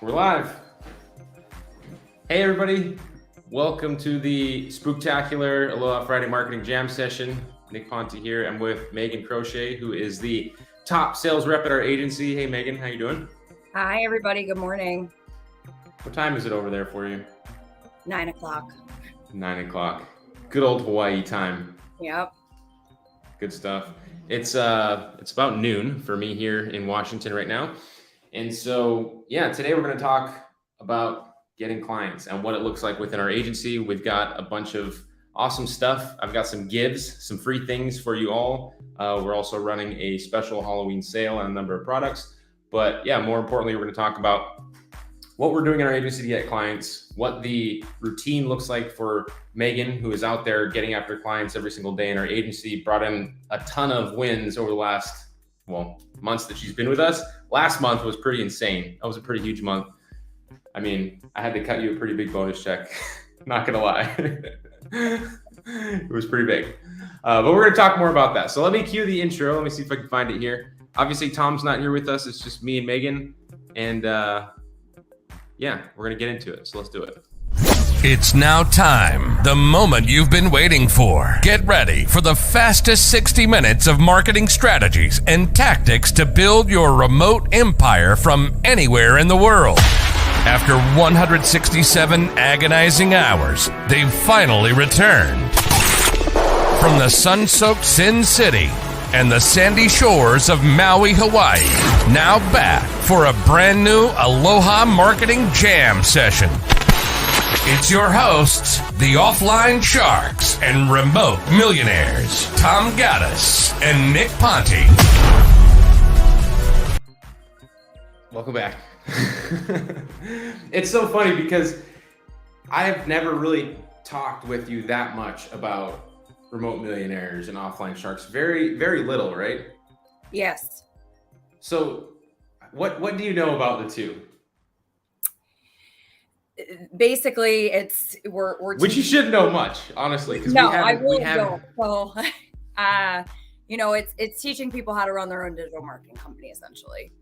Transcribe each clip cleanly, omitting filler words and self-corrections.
We're live. Hey everybody, welcome to the spooktacular Aloha Friday Marketing Jam session. Nick Ponte here. I'm with Megan Crochet, who is the top sales rep at our agency. Hey Megan, how you doing? Hi everybody, good morning. What time is it over there for you? 9 o'clock. 9 o'clock. Good old Hawaii time. Yep. Good stuff. It's about noon for me here in Washington right now. And so, today we're going to talk about getting clients and what it looks like within our agency. We've got a bunch of awesome stuff. I've got some gives, some free things for you all. We're also running a special Halloween sale on a number of products. But more importantly, we're going to talk about what we're doing in our agency to get clients, what the routine looks like for Megan, who is out there getting after clients every single day in our agency, brought in a ton of wins over the last, months that she's been with us. Last month was pretty insane. That was a pretty huge month. I mean, I had to cut you a pretty big bonus check. Not gonna lie. It was pretty big. But we're gonna talk more about that. So let me cue the intro. Let me see if I can find it here. Obviously, Tom's not here with us. It's just me and Megan. And we're gonna get into it. So let's do it. It's now time, the moment you've been waiting for. Get ready for the fastest 60 minutes of marketing strategies and tactics to build your remote empire from anywhere in the world. After 167 agonizing hours, they've finally returned. From the sun-soaked Sin City and the sandy shores of Maui, Hawaii, now back for a brand new Aloha Marketing Jam session. It's your hosts, the Offline Sharks and Remote Millionaires, Tom Gaddis and Nick Ponte. Welcome back. It's so funny because I have never really talked with you that much about Remote Millionaires and Offline Sharks. Very, very little, right? Yes. So what do you know about the two? Basically, we're which you shouldn't know much, honestly. No, I really don't. So, it's teaching people how to run their own digital marketing company, essentially.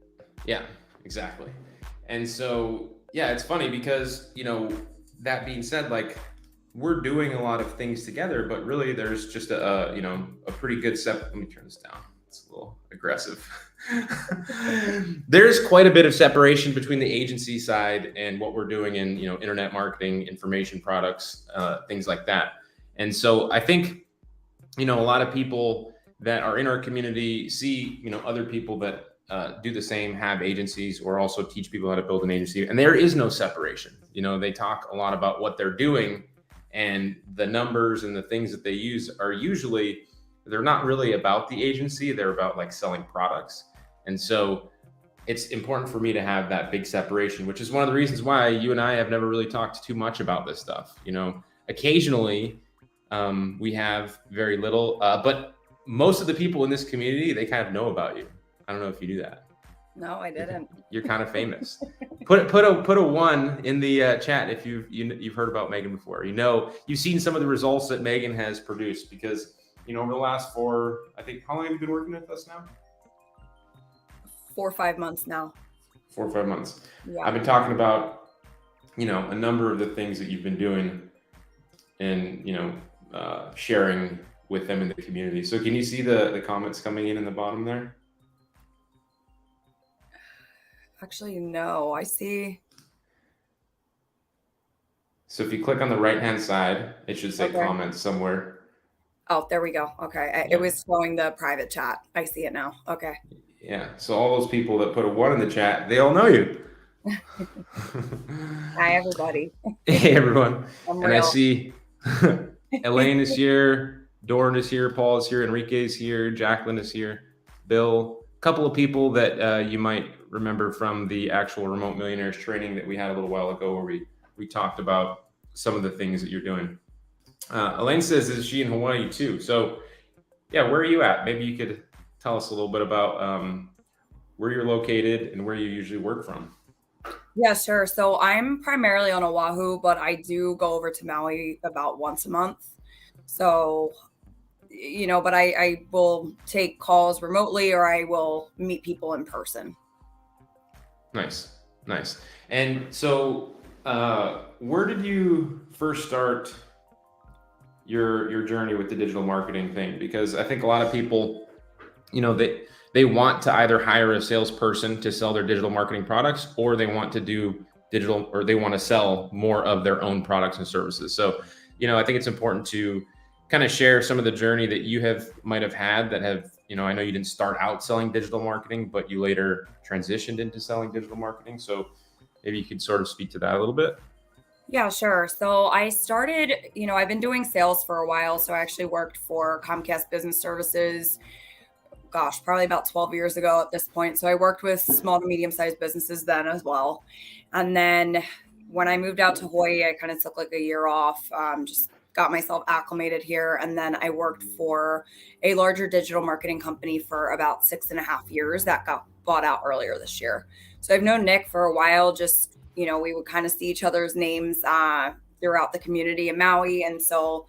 Yeah, exactly. And so, it's funny because, that being said, like we're doing a lot of things together, but really there's just a pretty good step. Let me turn this down. It's a little aggressive. There's quite a bit of separation between the agency side and what we're doing in, internet marketing, information products, things like that. And so I think, a lot of people that are in our community see, other people that do the same, have agencies, or also teach people how to build an agency. And there is no separation. They talk a lot about what they're doing, and the numbers and the things that they use are usually, they're not really about the agency. They're about like selling products. And so it's important for me to have that big separation, which is one of the reasons why you and I have never really talked too much about this stuff. Occasionally we have very little, but most of the people in this community, they kind of know about you. I don't know if you do that. No, I didn't. You're kind of famous. Put a 1 in the chat if you've heard about Megan before. You've seen some of the results that Megan has produced, because over the last 4, I think, how long have you been working with us now? 4 or 5 months now. 4 or 5 months. Yeah. I've been talking about, a number of the things that you've been doing and, sharing with them in the community. So can you see the comments coming in the bottom there? Actually, no, I see. So if you click on the right-hand side, it should say comments somewhere. Oh, there we go. Okay. It was showing the private chat. I see it now. Okay. Yeah. So all those people that put a 1 in the chat, they all know you. Hi, everybody. Hey, everyone. I'm and real. I see Elaine is here, Doran is here, Paul is here, Enrique is here, Jacqueline is here, Bill, a couple of people that you might remember from the actual Remote Millionaires training that we had a little while ago, where we talked about some of the things that you're doing. Elaine says, is she in Hawaii too? So where are you at? Maybe you could tell us a little bit about where you're located and where you usually work from. Yeah, sure. So I'm primarily on Oahu, but I do go over to Maui about once a month. So, but I will take calls remotely, or I will meet people in person. Nice. Nice. And so, where did you first start your journey with the digital marketing thing? Because I think a lot of people, they want to either hire a salesperson to sell their digital marketing products, or they want to do digital, or they want to sell more of their own products and services. So, I think it's important to kind of share some of the journey that you might have had that have, I know you didn't start out selling digital marketing, but you later transitioned into selling digital marketing. So maybe you could sort of speak to that a little bit. Yeah, sure. So I started, I've been doing sales for a while. So I actually worked for Comcast Business Services, gosh, probably about 12 years ago at this point. So I worked with small to medium sized businesses then as well. And then when I moved out to Hawaii, I kind of took like a year off, just got myself acclimated here. And then I worked for a larger digital marketing company for about 6.5 years that got bought out earlier this year. So I've known Nick for a while, just, we would kind of see each other's names throughout the community in Maui. And so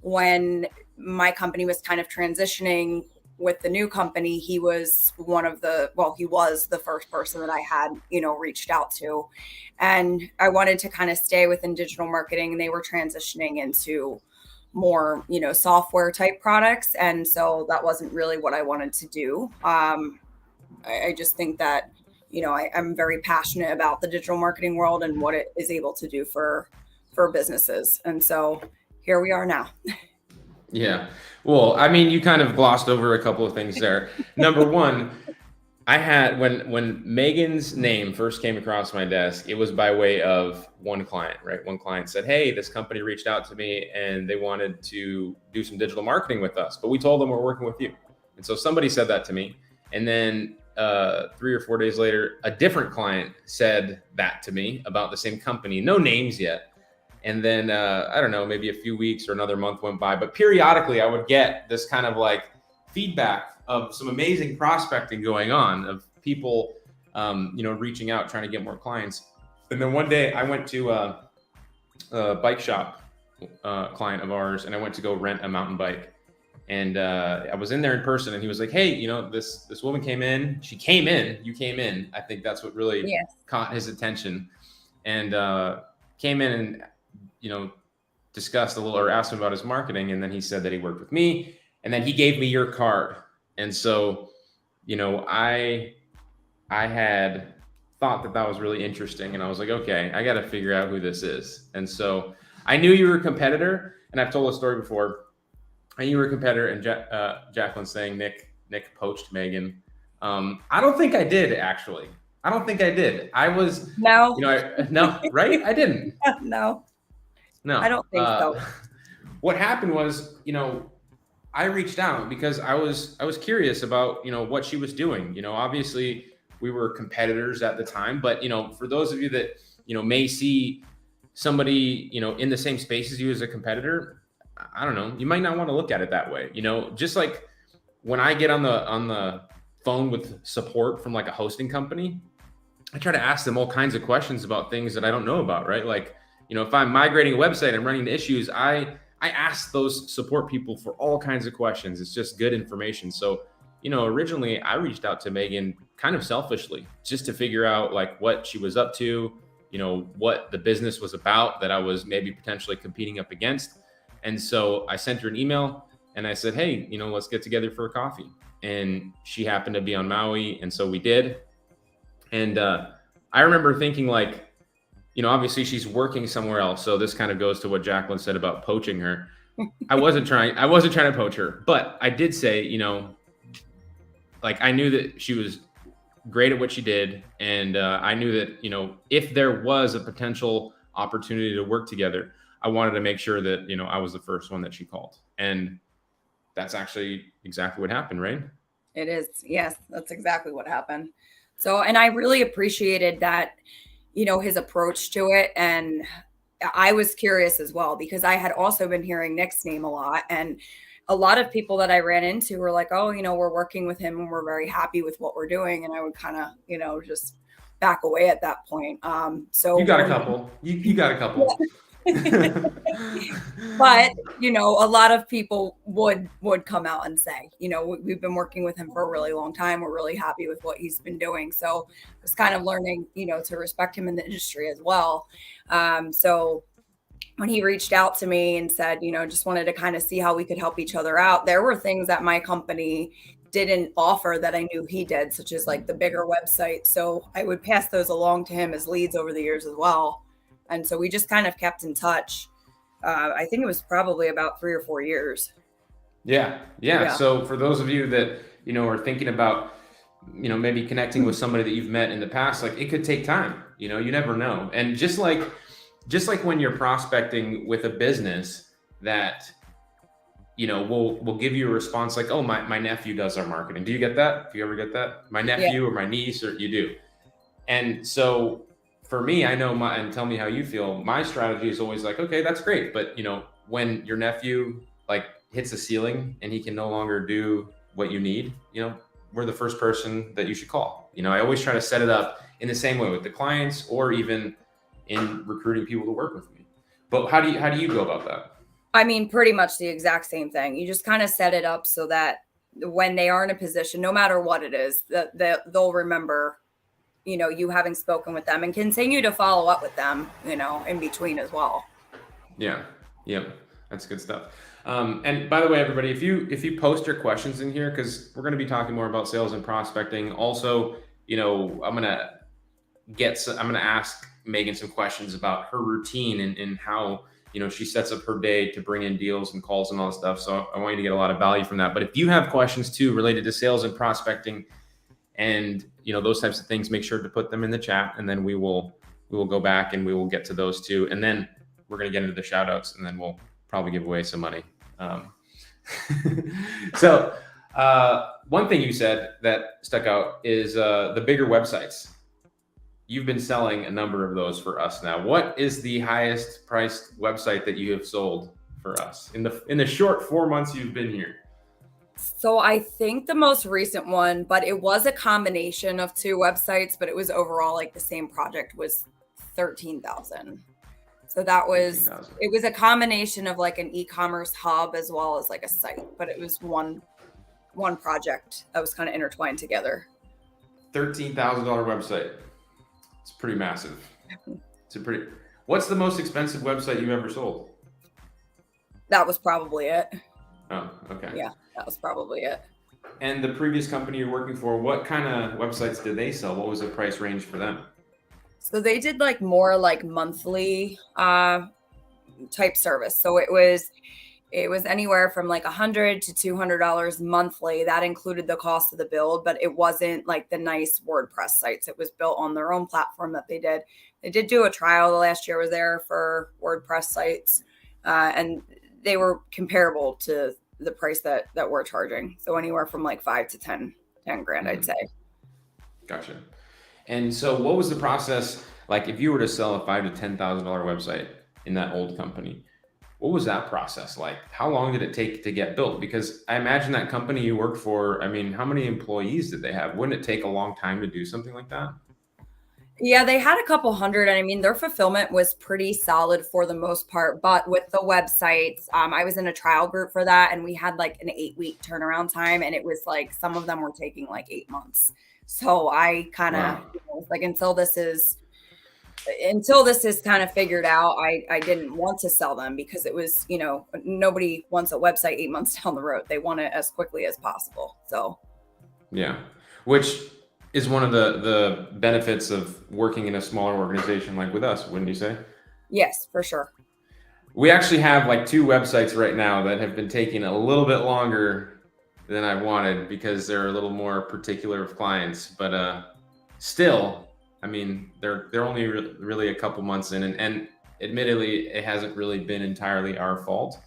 when my company was kind of transitioning with the new company, he was he was the first person that I had, reached out to. And I wanted to kind of stay within digital marketing, and they were transitioning into more, software type products. And so that wasn't really what I wanted to do. I just think that, I'm very passionate about the digital marketing world and what it is able to do for businesses. And so here we are now. Yeah. Well, I mean, you kind of glossed over a couple of things there. Number one, I had when Megan's name first came across my desk, it was by way of one client, right? One client said, "Hey, this company reached out to me and they wanted to do some digital marketing with us, but we told them we're working with you." And so somebody said that to me. And then 3 or 4 days later, a different client said that to me about the same company, no names yet. And then, I don't know, maybe a few weeks or another month went by, but periodically I would get this kind of like feedback of some amazing prospecting going on, of people, reaching out, trying to get more clients. And then one day I went to a bike shop, client of ours, and I went to go rent a mountain bike. And I was in there in person, and he was like, "Hey, this woman came in. She came in. You came in." I think that's what really caught his attention. And came in and, discussed a little, or asked him about his marketing. And then he said that he worked with me, and then he gave me your card. And so, I had thought that was really interesting. And I was like, okay, I got to figure out who this is. And so I knew you were a competitor, and I've told a story before. I knew you were a competitor, and Jacqueline saying Nick poached Megan. I don't think I did, actually. I don't think I did. I was, No, no, right? I didn't. no, No, I don't think so. What happened was, I reached out because I was curious about, what she was doing. Obviously we were competitors at the time, but, for those of you that, may see somebody, in the same space as you as a competitor, I don't know, you might not want to look at it that way. Just like when I get on the phone with support from like a hosting company, I try to ask them all kinds of questions about things that I don't know about, right? Like, if I'm migrating a website and running into issues, I ask those support people for all kinds of questions. It's just good information. So, originally I reached out to Megan kind of selfishly, just to figure out like what she was up to, what the business was about that I was maybe potentially competing up against. And so I sent her an email and I said, "Hey, let's get together for a coffee." And she happened to be on Maui. And so we did. And I remember thinking like, obviously she's working somewhere else. So this kind of goes to what Jacqueline said about poaching her. I wasn't trying to poach her, but I did say, like I knew that she was great at what she did. And I knew that, if there was a potential opportunity to work together, I wanted to make sure that, I was the first one that she called. And that's actually exactly what happened, right? It is. Yes, that's exactly what happened. So, and I really appreciated that, his approach to it. And I was curious as well, because I had also been hearing Nick's name a lot. And a lot of people that I ran into were like, "Oh, we're working with him and we're very happy with what we're doing." And I would kind of, just back away at that point. So you got a couple. You got a couple. But, a lot of people would come out and say, we've been working with him for a really long time. We're really happy with what he's been doing. So it's kind of learning, to respect him in the industry as well. So when he reached out to me and said, just wanted to kind of see how we could help each other out, there were things that my company didn't offer that I knew he did, such as like the bigger website. So I would pass those along to him as leads over the years as well. And so we just kind of kept in touch. I think it was probably about 3 or 4 years. Yeah. So for those of you that, are thinking about, maybe connecting with somebody that you've met in the past, like it could take time, you never know. And just like when you're prospecting with a business that, will give you a response like, oh, my nephew does our marketing. Do you get that? Do you ever get that? My nephew or my niece, or you do. And so for me, I know and tell me how you feel. My strategy is always like, okay, that's great. But when your nephew like hits a ceiling and he can no longer do what you need, we're the first person that you should call. I always try to set it up in the same way with the clients, or even in recruiting people to work with me. But how do you go about that? I mean, pretty much the exact same thing. You just kind of set it up so that when they are in a position, no matter what it is, that they'll remember, you having spoken with them, and continue to follow up with them, in between as well. Yeah. That's good stuff. And by the way, everybody, if you post your questions in here, because we're going to be talking more about sales and prospecting. Also, I'm going to ask Megan some questions about her routine and how, she sets up her day to bring in deals and calls and all that stuff. So I want you to get a lot of value from that. But if you have questions too related to sales and prospecting and, those types of things, make sure to put them in the chat, and then we will go back and we will get to those too. And then we're going to get into the shout outs, and then we'll probably give away some money. So one thing you said that stuck out is the bigger websites. You've been selling a number of those for us now. What is the highest priced website that you have sold for us in the short 4 months you've been here? So I think the most recent one, but it was a combination of 2 websites, but it was overall like the same project, was 13,000. So that was, it was a combination of like an e-commerce hub as well as like a site, but it was one project that was kind of intertwined together. $13,000 website. It's pretty massive. What's the most expensive website you've ever sold? That was probably it. Oh, okay. Yeah, that was probably it. And the previous company you're working for, what kind of websites did they sell? What was the price range for them? So they did like more like monthly type service. So it was anywhere from like $100 to $200 monthly. That included the cost of the build, but it wasn't like the nice WordPress sites. It was built on their own platform that they did. They did do a trial the last year. I was there for WordPress sites, and they were comparable to the price that we're charging. So anywhere from like 5 to 10 grand, I'd say. Gotcha. And so what was the process like if you were to sell a $5,000 to $10,000 website in that old company? What was that process like? How long did it take to get built? Because I imagine that company you worked for, I mean, how many employees did they have? Wouldn't it take a long time to do something like that? Yeah, they had a couple hundred. And I mean, their fulfillment was pretty solid for the most part. But with the websites, I was in a trial group for that. And we had like an 8-week turnaround time. And it was like, some of them were taking like 8 months. So I kind of like, until this is kind of figured out, I didn't want to sell them, because it was, nobody wants a website 8 months down the road. They want it as quickly as possible. So, yeah, which is one of the benefits of working in a smaller organization like with us, wouldn't you say? Yes, for sure. We actually have like 2 websites right now that have been taking a little bit longer than I wanted, because they're a little more particular of clients, but still, I mean, they're only really a couple months in, and admittedly, it hasn't really been entirely our fault.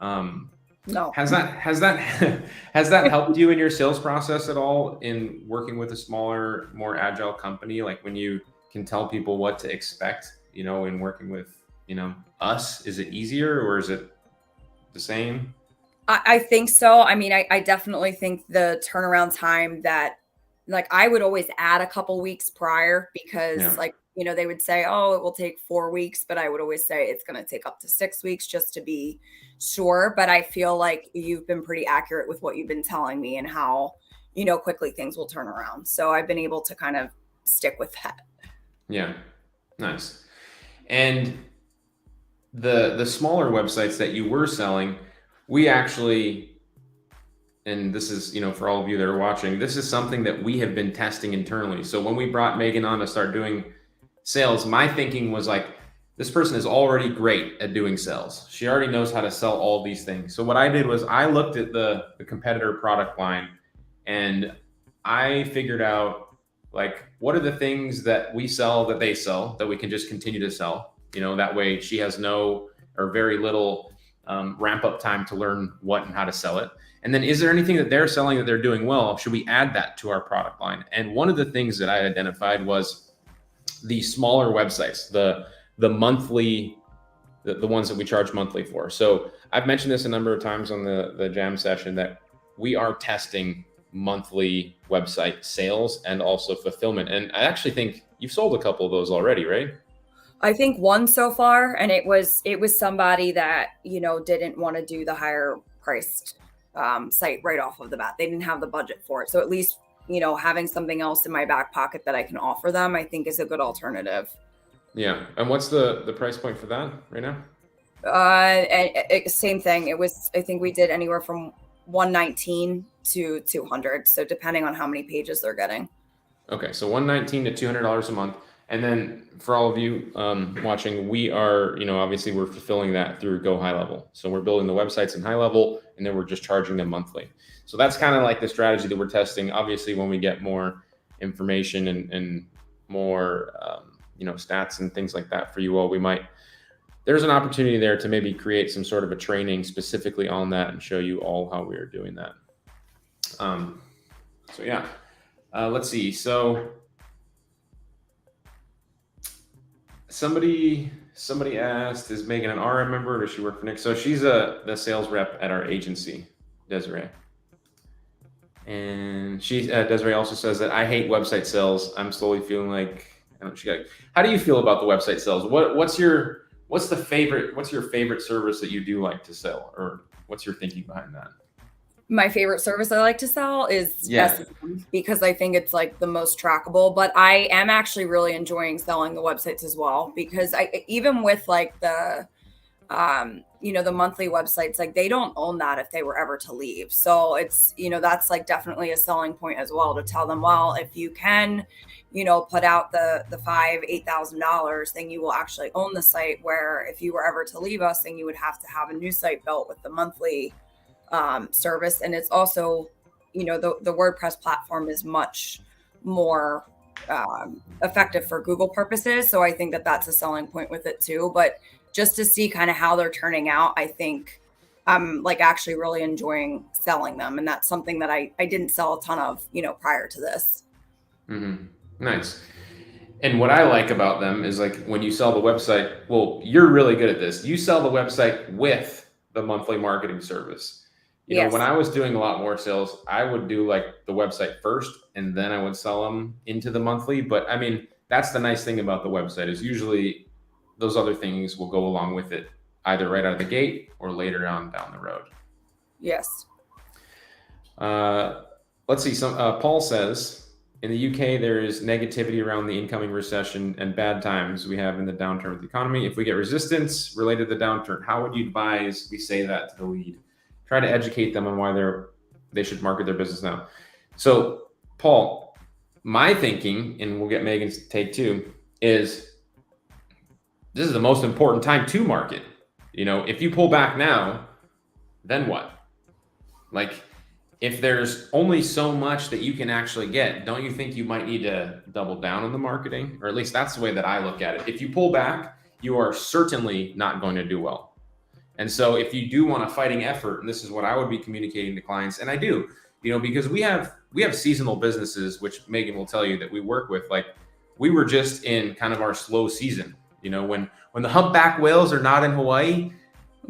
No. Has that helped you in your sales process at all in working with a smaller, more agile company? Like when you can tell people what to expect, in working with, us, is it easier or is it the same? I think so. I mean, I definitely think the turnaround time that, like, I would always add a couple weeks prior, because like, they would say, oh, it will take 4 weeks, but I would always say it's going to take up to 6 weeks just to be sure. But I feel like you've been pretty accurate with what you've been telling me and how, quickly things will turn around. So I've been able to kind of stick with that. Yeah. Nice. And the smaller websites that you were selling, we actually, and this is, for all of you that are watching, this is something that we have been testing internally. So when we brought Megan on to start doing sales, my thinking was like, this person is already great at doing sales. She already knows how to sell all these things. So what I did was I looked at the competitor product line and I figured out, like, what are the things that we sell that they sell that we can just continue to sell? That way she has no or very little ramp up time to learn what and how to sell it. And then is there anything that they're selling that they're doing well? Should we add that to our product line? And one of the things that I identified was the smaller websites, the monthly, the ones that we charge monthly for. So I've mentioned this a number of times on the jam session that we are testing monthly website sales and also fulfillment. And I actually think you've sold a couple of those already, right? I think one so far, and it was somebody that, didn't want to do the higher priced site right off of the bat. They didn't have the budget for it. So at least, having something else in my back pocket that I can offer them, I think is a good alternative. Yeah. And what's the price point for that right now? Same thing. I think we did anywhere from 119 to 200. So depending on how many pages they're getting. Okay. So 119 to $200 a month. And then for all of you watching, we are, obviously we're fulfilling that through Go High Level. So we're building the websites in High Level and then we're just charging them monthly. So that's kind of like the strategy that we're testing. Obviously, when we get more information and more, stats and things like that for you all, there's an opportunity there to maybe create some sort of a training specifically on that and show you all how we are doing that. So yeah, let's see. So somebody asked, is Megan an RM member or does she work for Nick? So she's the sales rep at our agency, Desiree. And Desiree also says that I hate website sales. I'm slowly feeling like, how do you feel about the website sales? What's your favorite service that you do like to sell, or what's your thinking behind that? My favorite service I like to sell is SEM, because I think it's like the most trackable, but I am actually really enjoying selling the websites as well, because even with like the monthly websites, like they don't own that if they were ever to leave. So it's, that's like definitely a selling point as well, to tell them, well, if you can, put out the $8,000, then you will actually own the site, where if you were ever to leave us, then you would have to have a new site built with the monthly service. And it's also, the WordPress platform is much more effective for Google purposes. So I think that that's a selling point with it too. But just to see kind of how they're turning out, I think I'm like actually really enjoying selling them. And that's something that I didn't sell a ton of, prior to this. Mm-hmm. Nice. And what I like about them is, like, when you sell the website, well, you're really good at this. You sell the website with the monthly marketing service. You know, when I was doing a lot more sales, I would do like the website first and then I would sell them into the monthly. But I mean, that's the nice thing about the website, is usually those other things will go along with it, either right out of the gate or later on down the road. Yes. Let's see. Paul says, in the UK, there is negativity around the incoming recession and bad times we have in the downturn of the economy. If we get resistance related to the downturn, how would you advise we say that to the lead? Try to educate them on why they should market their business now. So, Paul, my thinking, and we'll get Megan's take too, is this is the most important time to market. If you pull back now, then what? Like, if there's only so much that you can actually get, don't you think you might need to double down on the marketing? Or at least that's the way that I look at it. If you pull back, you are certainly not going to do well. And so if you do want a fighting effort, and this is what I would be communicating to clients, and I do, because we have seasonal businesses, which Megan will tell you that we work with. Like, we were just in kind of our slow season. When the humpback whales are not in Hawaii,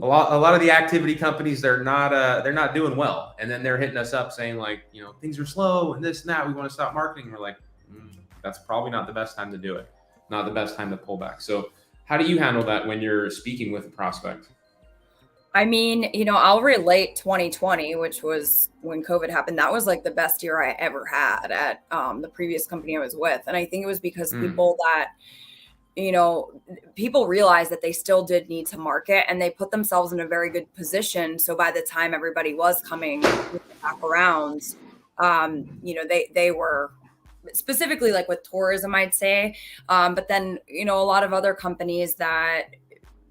a lot of the activity companies, they're not doing well. And then they're hitting us up saying, like, things are slow and this and that, we want to stop marketing. We're like, that's probably not the best time to do it. not the best time to pull back. So how do you handle that when you're speaking with a prospect? I mean, I'll relate 2020, which was when COVID happened. That was like the best year I ever had at the previous company I was with. And I think it was because people realized that they still did need to market, and they put themselves in a very good position. So by the time everybody was coming back around, they were specifically like with tourism, I'd say. But then, a lot of other companies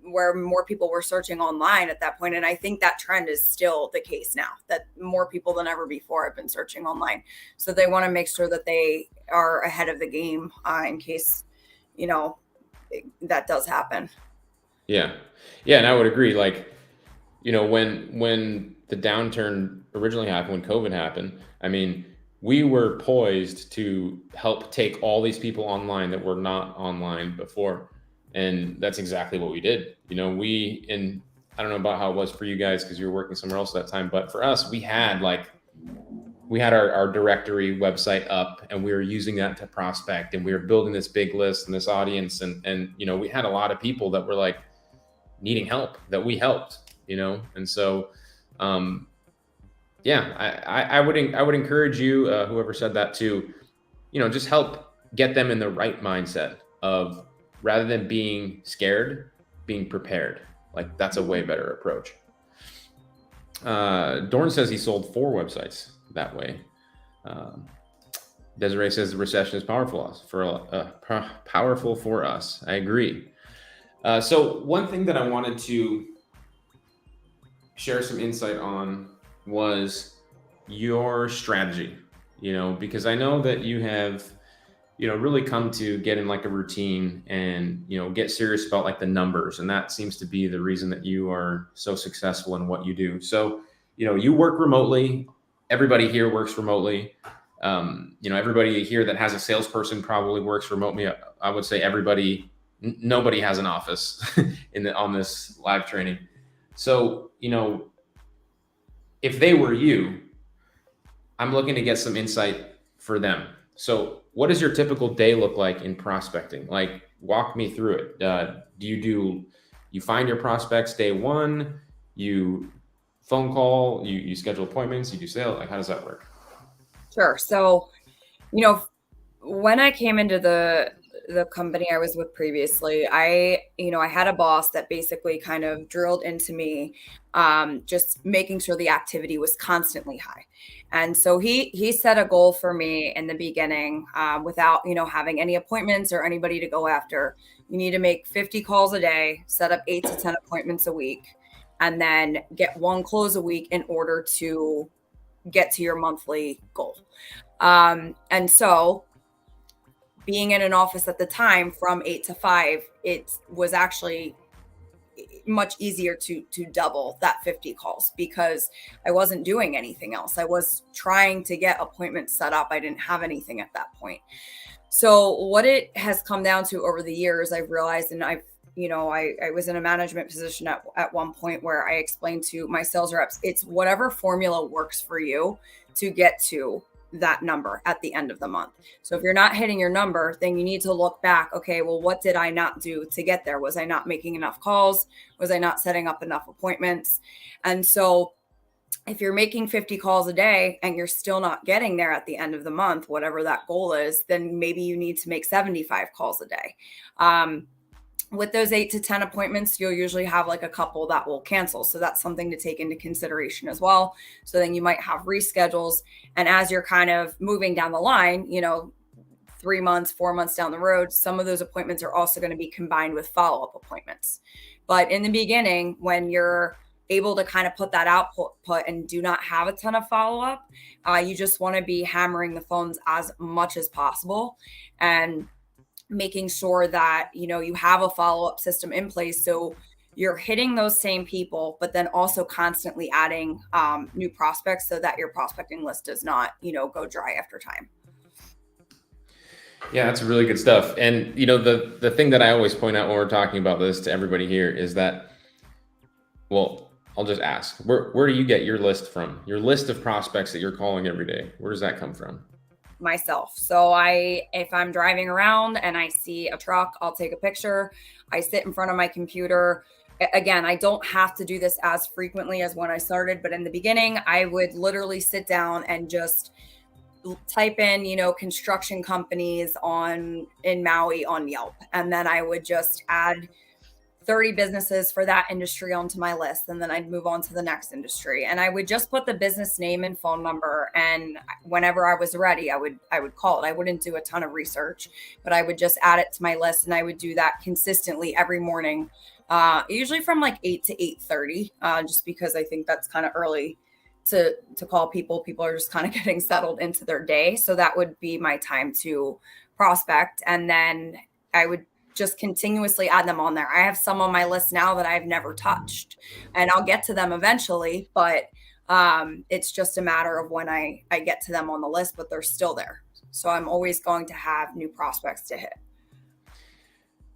where more people were searching online at that point. And I think that trend is still the case now, that more people than ever before have been searching online. So they want to make sure that they are ahead of the game in case, that does happen. Yeah. Yeah. And I would agree. Like, when the downturn originally happened, when COVID happened, I mean, we were poised to help take all these people online that were not online before. And that's exactly what we did. I don't know about how it was for you guys because you were working somewhere else at that time, but for us, we had our directory website up, and we were using that to prospect, and we were building this big list and this audience. And we had a lot of people that were like needing help that we helped, and so, I would encourage you, whoever said that, to, just help get them in the right mindset of, rather than being scared, being prepared. Like, that's a way better approach. Dorn says he sold 4 websites that way. Desiree says the recession is powerful for us. I agree. So one thing that I wanted to share some insight on was your strategy, because I know that you have, really come to get in like a routine and, get serious about like the numbers. And that seems to be the reason that you are so successful in what you do. So, you work remotely. Everybody here works remotely. Everybody here that has a salesperson probably works remotely. I would say nobody has an office on this live training. So, if they were you, I'm looking to get some insight for them. So what does your typical day look like in prospecting? Like, walk me through it. You find your prospects day one, you phone call, you schedule appointments, you do sales? Like, how does that work? Sure. So, when I came into the company I was with previously, I had a boss that basically kind of drilled into me, just making sure the activity was constantly high. And so he set a goal for me in the beginning, without, having any appointments or anybody to go after. You need to make 50 calls a day, set up 8 to 10 appointments a week, and then get 1 close a week in order to get to your monthly goal. And so, being in an office at the time from 8 to 5, it was actually much easier to double that 50 calls because I wasn't doing anything else. I was trying to get appointments set up. I didn't have anything at that point. So what it has come down to over the years, I've realized, and I was in a management position at one point where I explained to my sales reps, it's whatever formula works for you to get to that number at the end of the month. So if you're not hitting your number, then you need to look back. Okay, well, what did I not do to get there? Was I not making enough calls? Was I not setting up enough appointments? And so if you're making 50 calls a day and you're still not getting there at the end of the month, whatever that goal is, then maybe you need to make 75 calls a day. With those 8 to 10 appointments, you'll usually have like a couple that will cancel. So that's something to take into consideration as well. So then you might have reschedules. And as you're kind of moving down the line, 3 months, 4 months down the road, some of those appointments are also going to be combined with follow-up appointments. But in the beginning, when you're able to kind of put that output and do not have a ton of follow-up, you just want to be hammering the phones as much as possible and making sure that, you have a follow-up system in place. So you're hitting those same people, but then also constantly adding new prospects so that your prospecting list does not, go dry after time. Yeah, that's really good stuff. And, the thing that I always point out when we're talking about this to everybody here is that, well, I'll just ask, where do you get your list from? Your list of prospects that you're calling every day, where does that come from? myself. So if I'm driving around and I see a truck, I'll take a picture. I sit in front of my computer. Again, I don't have to do this as frequently as when I started, but in the beginning, I would literally sit down and just type in, construction companies in Maui on Yelp. And then I would just add 30 businesses for that industry onto my list. And then I'd move on to the next industry. And I would just put the business name and phone number. And whenever I was ready, I would call it. I wouldn't do a ton of research, but I would just add it to my list. And I would do that consistently every morning, usually from like 8 to 8:30, just because I think that's kind of early to call people. People are just kind of getting settled into their day. So that would be my time to prospect. And then I would just continuously add them on there. I have some on my list now that I've never touched, and I'll get to them eventually, but it's just a matter of when I get to them on the list, but they're still there. So I'm always going to have new prospects to hit.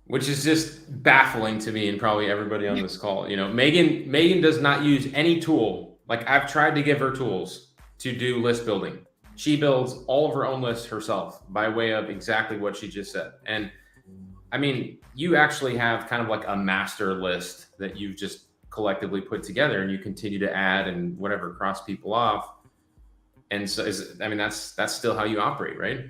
Which is just baffling to me and probably everybody on this call. Megan does not use any tool. Like, I've tried to give her tools to do list building. She builds all of her own lists herself by way of exactly what she just said. And I mean, you actually have kind of like a master list that you've just collectively put together, and you continue to add and whatever, cross people off. And so that's still how you operate, right?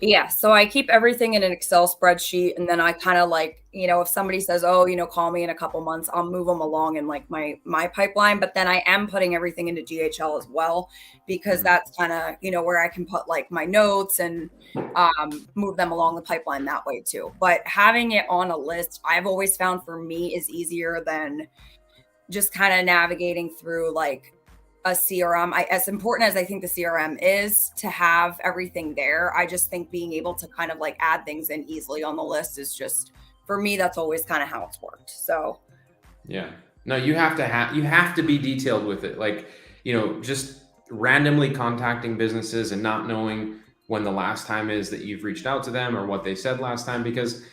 Yeah. So I keep everything in an Excel spreadsheet. And then I kind of like, if somebody says, oh, call me in a couple months, I'll move them along in like my pipeline. But then I am putting everything into GHL as well, because that's kind of, where I can put like my notes and move them along the pipeline that way too. But having it on a list, I've always found for me is easier than just kind of navigating through like a CRM. As important as I think the CRM is to have everything there, I just think being able to kind of like add things in easily on the list is just, for me, that's always kind of how it's worked. So yeah, no, you have to be detailed with it. Like, just randomly contacting businesses and not knowing when the last time is that you've reached out to them or what they said last time, because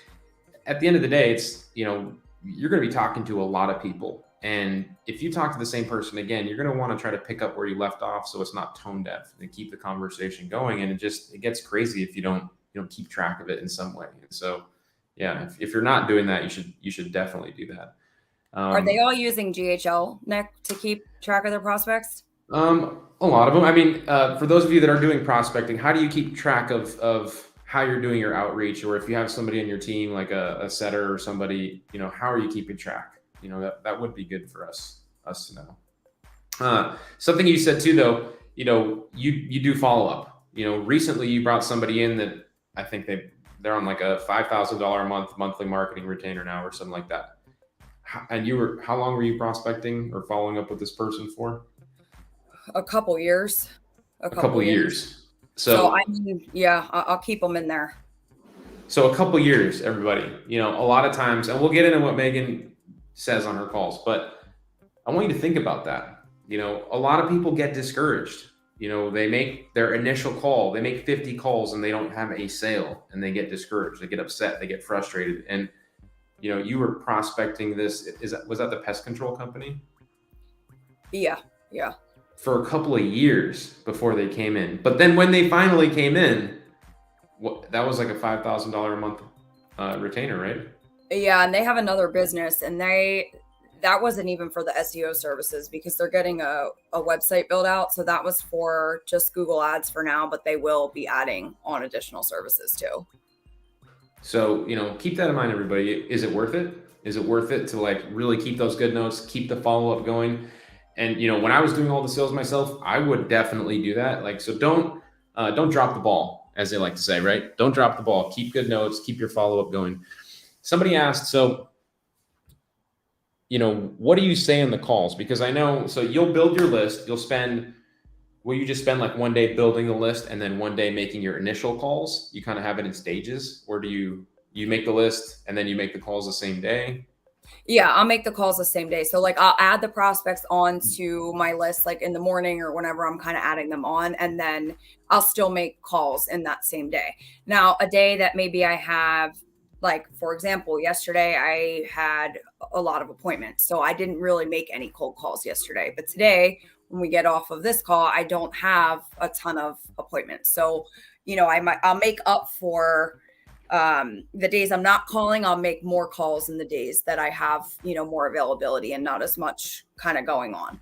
at the end of the day, it's, you're going to be talking to a lot of people. And if you talk to the same person again, you're going to want to try to pick up where you left off, so it's not tone deaf, and keep the conversation going. And it gets crazy if you don't keep track of it in some way. And so, yeah, if you're not doing that, you should definitely do that. Are they all using GHL, Nick, to keep track of their prospects? A lot of them. I mean, for those of you that are doing prospecting, how do you keep track of how you're doing your outreach? Or if you have somebody on your team, like a setter or somebody, how are you keeping track? That would be good for us to know. Something you said too, though, you do follow up. Recently you brought somebody in that I think they're on like a $5,000 a month monthly marketing retainer now or something like that. And how long were you prospecting or following up with this person for? A couple years. A couple years. So I mean, yeah, I'll keep them in there. So a couple years, everybody. A lot of times, and we'll get into what Megan says on her calls, but I want you to think about that. A lot of people get discouraged. They make their initial call, they make 50 calls and they don't have a sale, and they get discouraged, they get upset, they get frustrated. And you were prospecting this, was that the pest control company? Yeah. For a couple of years before they came in. But then when they finally came in, that was like a $5,000 a month retainer, right? Yeah, and they have another business, and that wasn't even for the SEO services, because they're getting a website built out. So that was for just Google Ads for now, but they will be adding on additional services too. So, keep that in mind, everybody. Is it worth it? Is it worth it to like really keep those good notes, keep the follow-up going? And, when I was doing all the sales myself, I would definitely do that. Like, so don't drop the ball, as they like to say, right? Don't drop the ball. Keep good notes, keep your follow-up going. Somebody asked, so, what do you say in the calls? Because I know, so you'll build your list, will you just spend like one day building the list and then one day making your initial calls? You kind of have it in stages, or do you make the list and then you make the calls the same day? Yeah, I'll make the calls the same day. So like I'll add the prospects onto my list like in the morning or whenever I'm kind of adding them on, and then I'll still make calls in that same day. Now, a day that maybe I have, like, for example, yesterday I had a lot of appointments, so I didn't really make any cold calls yesterday. But today, when we get off of this call, I don't have a ton of appointments. So, I'll make up for the days I'm not calling. I'll make more calls in the days that I have, more availability and not as much kind of going on.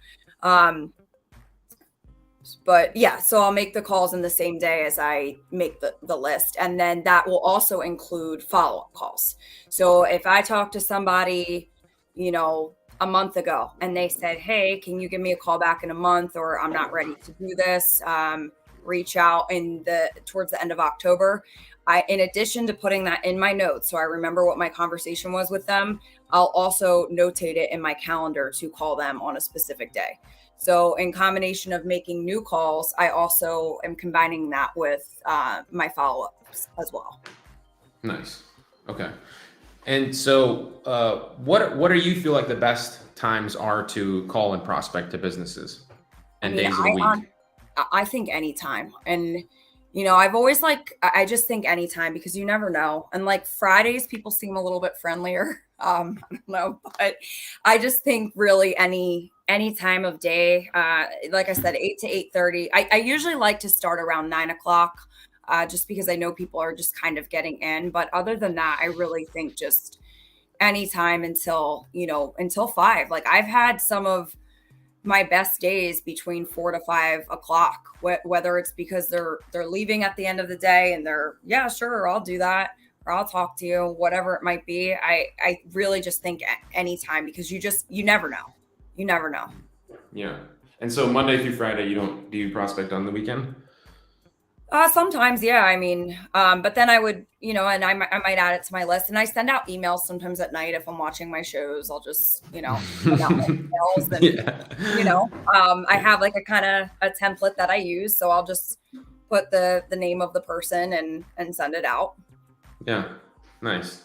But yeah, so I'll make the calls in the same day as I make the list. And then that will also include follow-up calls. So if I talk to somebody, a month ago and they said, hey, can you give me a call back in a month, or I'm not ready to do this, reach out towards the end of October. In addition to putting that in my notes, so I remember what my conversation was with them, I'll also notate it in my calendar to call them on a specific day. So in combination of making new calls, I also am combining that with my follow-ups as well. Nice. Okay. And so what do you feel like the best times are to call and prospect to businesses and days of the week? I think anytime. And, I've always I just think anytime, because you never know. And like Fridays, people seem a little bit friendlier. I don't know, but I just think really any time of day, like I said, 8 to 8:30. I usually like to start around 9:00, just because I know people are just kind of getting in. But other than that, I really think just anytime until 5. Like I've had some of my best days between 4 to 5 o'clock, whether it's because they're leaving at the end of the day and they're, yeah, sure, I'll do that, or I'll talk to you, whatever it might be. I really just think anytime, because you never know. You never know. Yeah. And so Monday through Friday, do you prospect on the weekend? Sometimes, yeah. I mean, but then I would, and I might add it to my list, and I send out emails sometimes at night if I'm watching my shows. I'll just, send out my emails, and Yeah. I have like a template that I use, so I'll just put the name of the person and send it out. Yeah. Nice.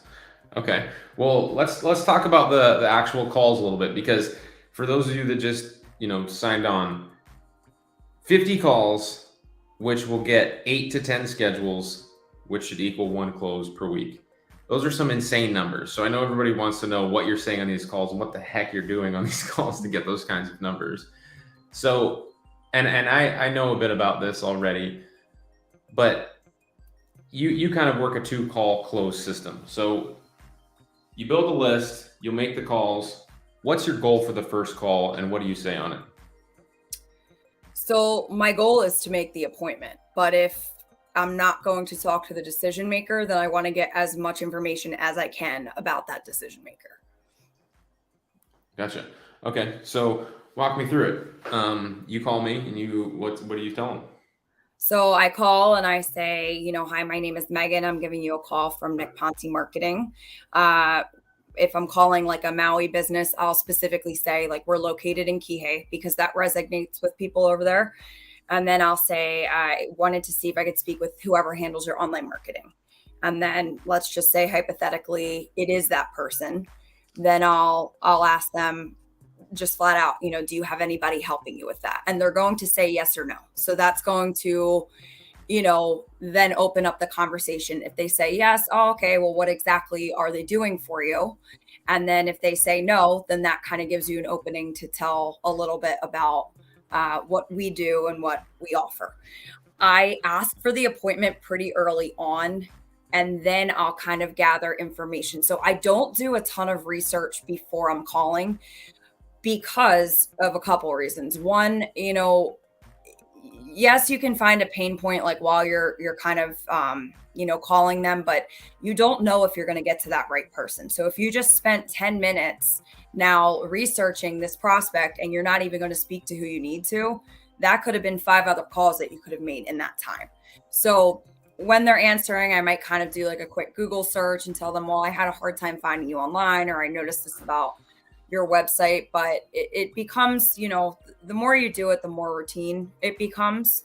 Okay. Well, let's talk about the actual calls a little bit, because for those of you that just, signed on, 50 calls, which will get 8 to 10 schedules, which should equal 1 close per week. Those are some insane numbers. So I know everybody wants to know what you're saying on these calls and what the heck you're doing on these calls to get those kinds of numbers. So, and I know a bit about this already, but you kind of work a 2-call close system. So you build a list, you'll make the calls. What's your goal for the first call, and what do you say on it? So my goal is to make the appointment, but if I'm not going to talk to the decision maker, then I want to get as much information as I can about that decision maker. Gotcha. Okay. So walk me through it. You call me and what do you tell them? So I call and I say, hi, my name is Megan. I'm giving you a call from Nick Ponte Marketing. If I'm calling like a Maui business, I'll specifically say like we're located in Kihei, because that resonates with people over there. And then I'll say, I wanted to see if I could speak with whoever handles your online marketing. And then let's just say hypothetically, it is that person. Then I'll ask them just flat out, do you have anybody helping you with that? And they're going to say yes or no. So that's going to, then open up the conversation. If they say yes, oh, okay, well, what exactly are they doing for you? And then if they say no, then that kind of gives you an opening to tell a little bit about what we do and what we offer. I ask for the appointment pretty early on, and then I'll kind of gather information. So I don't do a ton of research before I'm calling, because of a couple of reasons. One, yes, you can find a pain point like while you're kind of calling them, but you don't know if you're going to get to that right person. So if you just spent 10 minutes now researching this prospect and you're not even going to speak to who you need to, that could have been 5 other calls that you could have made in that time. So when they're answering, I might kind of do like a quick Google search and tell them, well, I had a hard time finding you online, or I noticed this about your website. But it becomes, the more you do it, the more routine it becomes.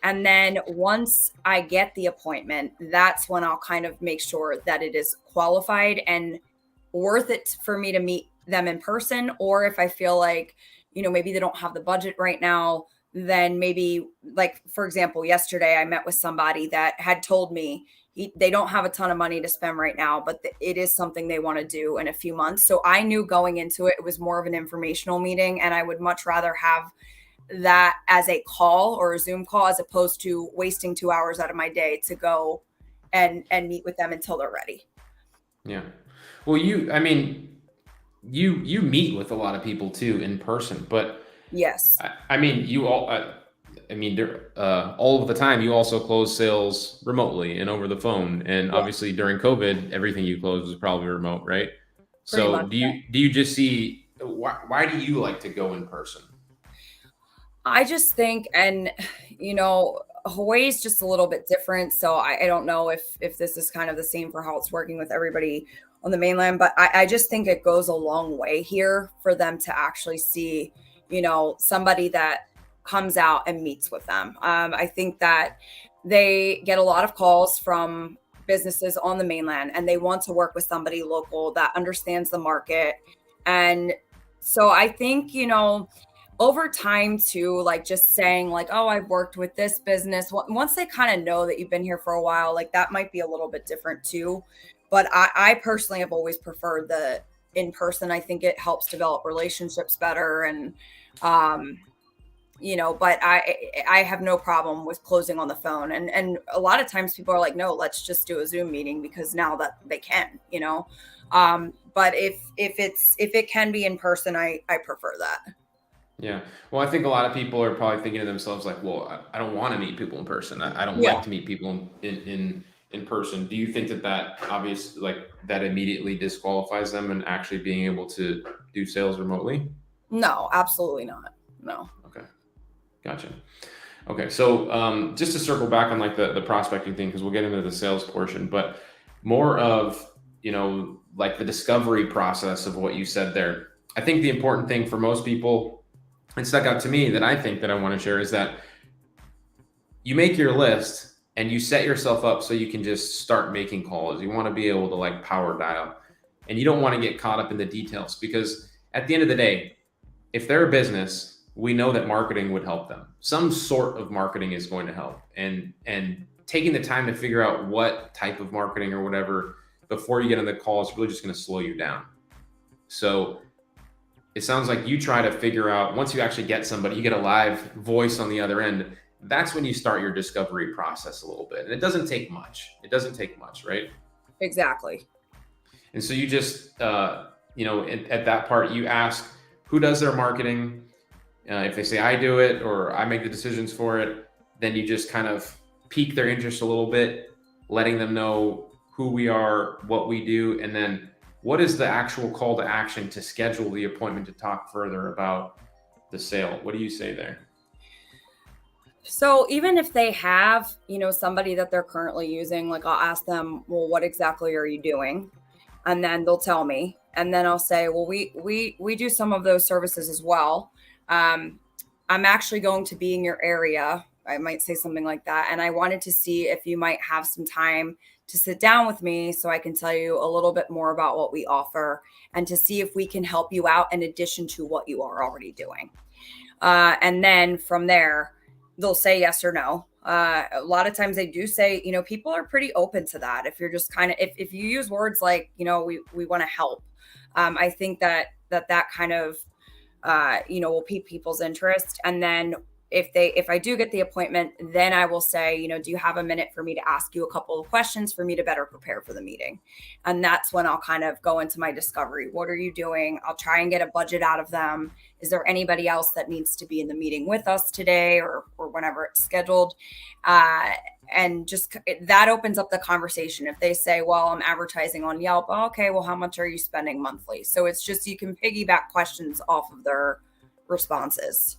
And then once I get the appointment, that's when I'll kind of make sure that it is qualified and worth it for me to meet them in person. Or if I feel like, maybe they don't have the budget right now, then maybe, like, for example, yesterday I met with somebody that had told me they don't have a ton of money to spend right now, but it is something they want to do in a few months. So I knew going into it, it was more of an informational meeting, and I would much rather have that as a call or a Zoom call, as opposed to wasting 2 hours out of my day to go and meet with them until they're ready. Yeah. Well, I mean, you meet with a lot of people too in person, but Yes. I mean, all of the time you also close sales remotely and over the phone. And Yeah. obviously during COVID, everything you closed was probably remote, right? Pretty So much. do you just see why do you like to go in person? I just think, and Hawaii is just a little bit different. So I don't know if this is kind of the same for how it's working with everybody on the mainland, but I just think it goes a long way here for them to actually see, somebody that comes out and meets with them. I think that they get a lot of calls from businesses on the mainland and they want to work with somebody local that understands the market. And so I think, over time too, like just saying like, oh, I've worked with this business. Once they kind of know that you've been here for a while, like that might be a little bit different too. But I personally have always preferred the in person. I think it helps develop relationships better. And, but I have no problem with closing on the phone. And a lot of times people are like, no, let's just do a Zoom meeting because now that they can, but if it can be in person, I prefer that. Yeah. Well, I think a lot of people are probably thinking to themselves like, well, I don't want to meet people in person. I don't Yeah. like to meet people in person. Do you think that obviously like that immediately disqualifies them and actually being able to do sales remotely? No, absolutely not. No. Okay. Gotcha. Okay. So just to circle back on like the prospecting thing, because we'll get into the sales portion, but more of, like the discovery process of what you said there. I think the important thing for most people, and stuck out to me that I think that I want to share is that you make your list and you set yourself up so you can just start making calls. You want to be able to like power dial, and you don't want to get caught up in the details because at the end of the day, if they're a business, we know that marketing would help them. Some sort of marketing is going to help, and taking the time to figure out what type of marketing or whatever before you get on the call is really just going to slow you down. So it sounds like you try to figure out, once you actually get somebody, you get a live voice on the other end. That's when you start your discovery process a little bit. And it doesn't take much. Right? Exactly. And so you just, at that part, you ask who does their marketing. If they say I do it or I make the decisions for it, then you just kind of pique their interest a little bit, letting them know who we are, what we do, and then what is the actual call to action to schedule the appointment to talk further about the sale? What do you say there? So even if they have, somebody that they're currently using, like I'll ask them, well, what exactly are you doing? And then they'll tell me. And then I'll say, well, we do some of those services as well. I'm actually going to be in your area. I might say something like that. And I wanted to see if you might have some time to sit down with me so I can tell you a little bit more about what we offer and to see if we can help you out in addition to what you are already doing. And then from there, they'll say yes or no. A lot of times they do say, people are pretty open to that. If you're just kind of, if you use words like, we want to help. I think that kind of, will pique people's interest. And then if I do get the appointment, then I will say, do you have a minute for me to ask you a couple of questions for me to better prepare for the meeting? And that's when I'll kind of go into my discovery. What are you doing? I'll try and get a budget out of them. Is there anybody else that needs to be in the meeting with us today or whenever it's scheduled? And just that opens up the conversation. If they say, well, I'm advertising on Yelp. Oh, okay, well, how much are you spending monthly? So it's just, you can piggyback questions off of their responses.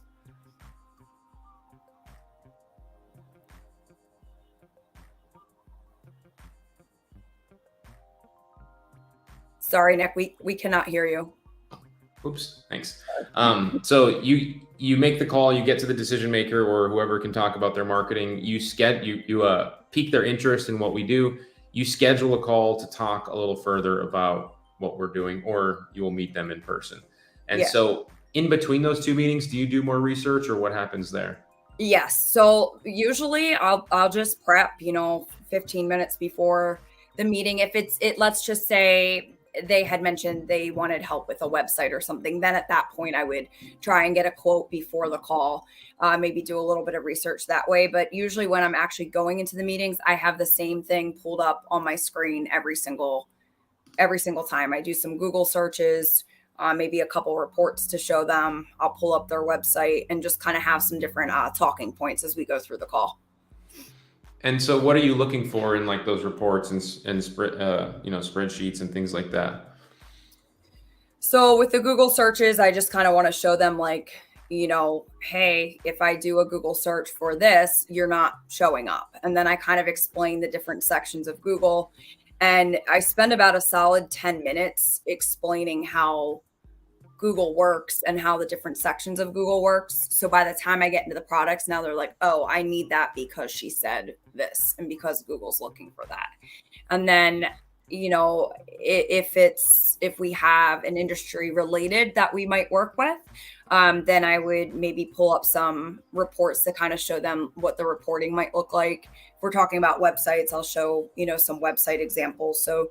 Sorry, Nick, we cannot hear you. Oops, thanks. So you make the call, you get to the decision maker or whoever can talk about their marketing. You pique their interest in what we do. You schedule a call to talk a little further about what we're doing, or you will meet them in person. And so in between those two meetings, do you do more research or what happens there? Yes. So usually I'll just prep, 15 minutes before the meeting. If let's just say they had mentioned they wanted help with a website or something, then at that point I would try and get a quote before the call, maybe do a little bit of research that way. But usually when I'm actually going into the meetings, I have the same thing pulled up on my screen every single time. I do some Google searches, maybe a couple reports to show them. I'll pull up their website and just kind of have some different talking points as we go through the call. And so what are you looking for in like those reports and spreadsheets and things like that? So with the Google searches, I just kind of want to show them like, hey, if I do a Google search for this, you're not showing up. And then I kind of explain the different sections of Google. And I spend about a solid 10 minutes explaining how Google works and how the different sections of Google works. So by the time I get into the products, now they're like, oh, I need that because she said this and because Google's looking for that. And then, if we have an industry related that we might work with, then I would maybe pull up some reports to kind of show them what the reporting might look like. If we're talking about websites, I'll show, some website examples. So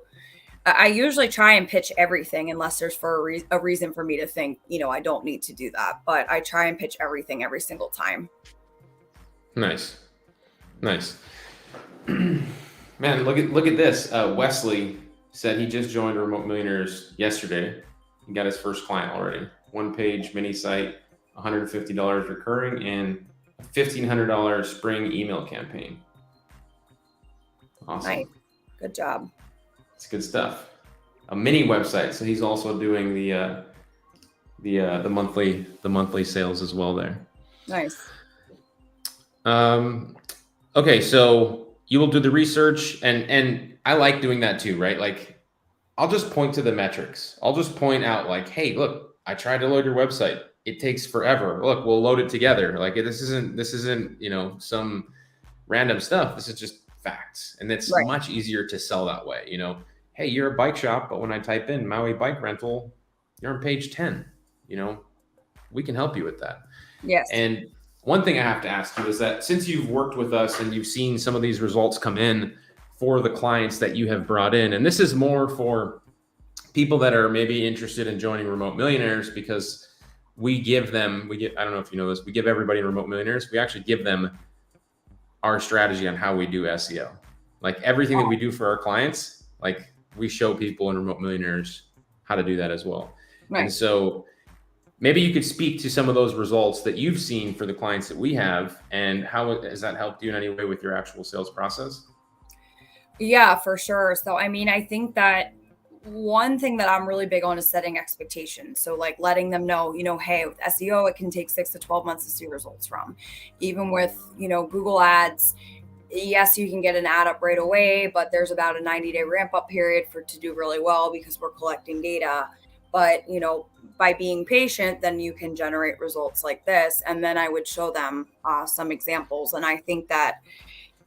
I usually try and pitch everything unless there's for a reason for me to think, I don't need to do that. But I try and pitch everything every single time. Nice. Man, look at this. Wesley said he just joined Remote Millionaires yesterday. He got his first client already. 1-page mini site, $150 recurring, and a $1,500 spring email campaign. Awesome. Nice. Good job. It's good stuff. A mini website. So he's also doing the monthly sales as well there. Nice. Okay, so you will do the research, and I like doing that too, right? Like, I'll just point to the metrics. I'll just point out like, hey, look, I tried to load your website. It takes forever. Look, we'll load it together. Like this isn't some random stuff. This is just facts, and it's Right. much easier to sell that way. Hey, you're a bike shop, but when I type in Maui bike rental, you're on page 10. We can help you with that. Yes. And one thing I have to ask you is that since you've worked with us and you've seen some of these results come in for the clients that you have brought in, and this is more for people that are maybe interested in joining Remote Millionaires, because I don't know if you know this, we give everybody in Remote Millionaires, we actually give them our strategy on how we do SEO. Like everything that we do for our clients, like we show people in Remote Millionaires how to do that as well. Right. And so maybe you could speak to some of those results that you've seen for the clients that we have, and how has that helped you in any way with your actual sales process? Yeah, for sure. So, I think that one thing that I'm really big on is setting expectations. So like letting them know, hey, with SEO, it can take 6 to 12 months to see results from. Even with, Google ads, yes, you can get an ad up right away, but there's about a 90-day ramp up period to do really well because we're collecting data. But, by being patient, then you can generate results like this. And then I would show them some examples. And I think that,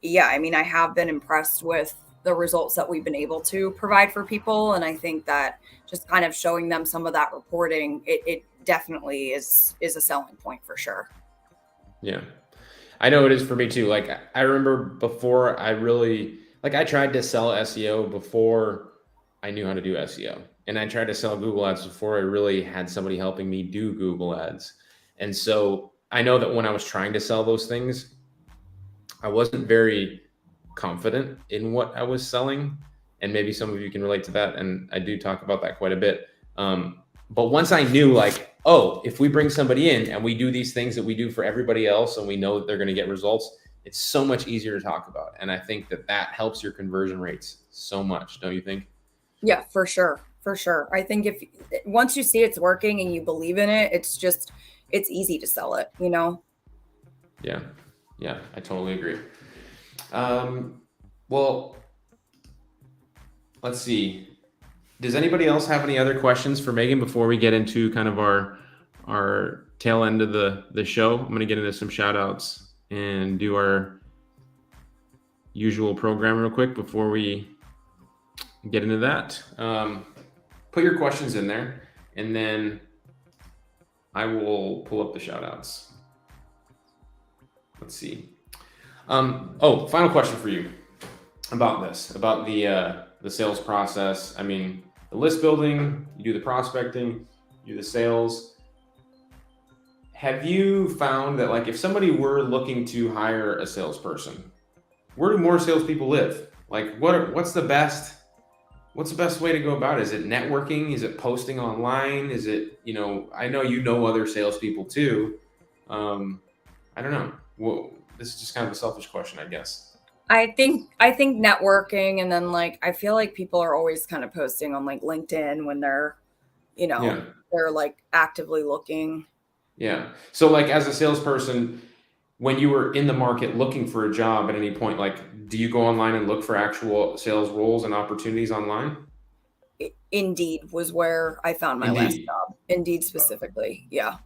I have been impressed with the results that we've been able to provide for people. And I think that just kind of showing them some of that reporting, it definitely is a selling point for sure. Yeah, I know it is for me too. Like I remember before I tried to sell SEO before I knew how to do SEO. And I tried to sell Google ads before I really had somebody helping me do Google ads. And so I know that when I was trying to sell those things, I wasn't very confident in what I was selling. And maybe some of you can relate to that. And I do talk about that quite a bit. But once I knew like, oh, if we bring somebody in and we do these things that we do for everybody else, and we know that they're going to get results, it's so much easier to talk about. And I think that helps your conversion rates so much. Don't you think? Yeah, for sure. For sure. I think once you see it's working and you believe in it, it's easy to sell it, Yeah, I totally agree. Well, let's see. Does anybody else have any other questions for Megan before we get into kind of our tail end of the show? I'm going to get into some shout outs and do our usual program real quick before we get into that. Put your questions in there, and then I will pull up the shout outs. Let's see. Final question for you about the sales process. the list building, you do the prospecting, you do the sales. Have you found that, like, if somebody were looking to hire a salesperson, where do more salespeople live? Like, what's the best way to go about it? Is it networking? Is it posting online? Is it, I know other salespeople too. I don't know. Well, this is just kind of a selfish question, I guess. I think networking, and then like I feel like people are always kind of posting on like LinkedIn when they're, they're like actively looking. Yeah. So like as a salesperson, when you were in the market looking for a job at any point, like, do you go online and look for actual sales roles and opportunities online? Indeed was where I found my last job. Indeed specifically. Yeah.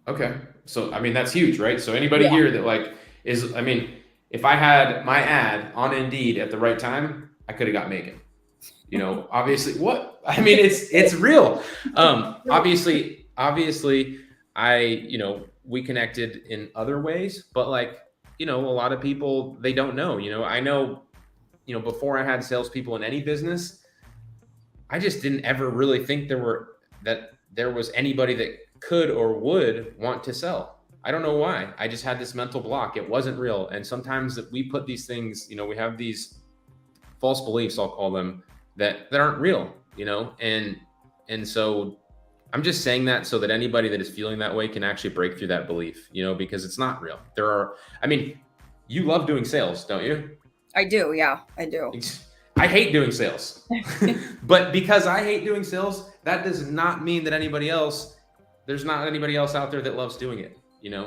Okay. So, I mean, that's huge, right? So anybody here that like if I had my ad on Indeed at the right time, I could have got Megan. Obviously it's real. Obviously we connected in other ways, but like, a lot of people, they don't know, I know, before I had salespeople in any business, I just didn't ever really think there was anybody that could or would want to sell. I don't know why. I just had this mental block. It wasn't real. And sometimes that we put these things, we have these false beliefs, I'll call them, that aren't real, and so I'm just saying that so that anybody that is feeling that way can actually break through that belief, because it's not real. You love doing sales, don't you? I do. Yeah, I do. I hate doing sales, but because I hate doing sales, that does not mean that there's not anybody else out there that loves doing it,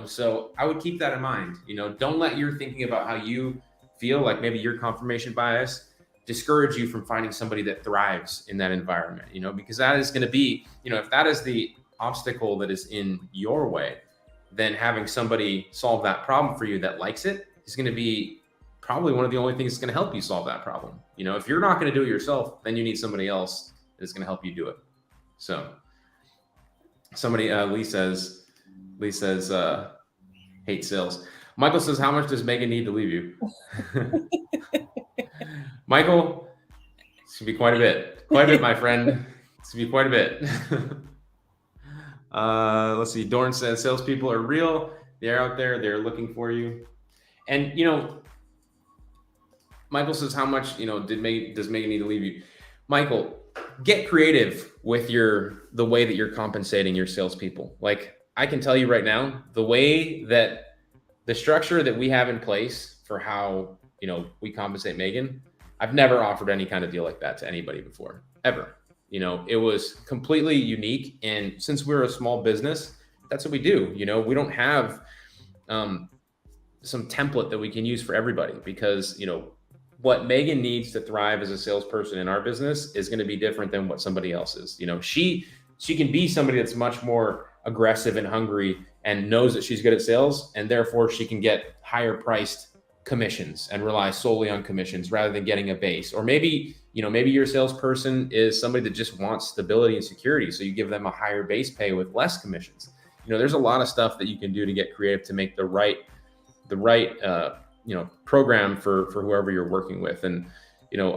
so I would keep that in mind. Don't let your thinking about how you feel, like maybe your confirmation bias, discourage you from finding somebody that thrives in that environment, because that is going to be, if that is the obstacle that is in your way, then having somebody solve that problem for you that likes it is going to be probably one of the only things that's going to help you solve that problem. If you're not going to do it yourself, then you need somebody else that's going to help you do it. So somebody, Lee says, hate sales. Michael says, how much does Megan need to leave you? Michael, it's gonna be quite a bit, my friend. It's gonna be quite a bit. Let's see. Dorn says salespeople are real. They're out there. They're looking for you. And Michael says, how much does Megan need to leave you? Michael, get creative with the way that you're compensating your salespeople. Like, I can tell you right now, the structure that we have in place for how we compensate Megan, I've never offered any kind of deal like that to anybody before, ever. It was completely unique. And since we're a small business, that's what we do. We don't have some template that we can use for everybody, because, what Megan needs to thrive as a salesperson in our business is going to be different than what somebody else is. She can be somebody that's much more aggressive and hungry and knows that she's good at sales, and therefore she can get higher priced commissions and rely solely on commissions rather than getting a base. Or maybe your salesperson is somebody that just wants stability and security, so you give them a higher base pay with less commissions. There's a lot of stuff that you can do to get creative to make the right program for whoever you're working with. And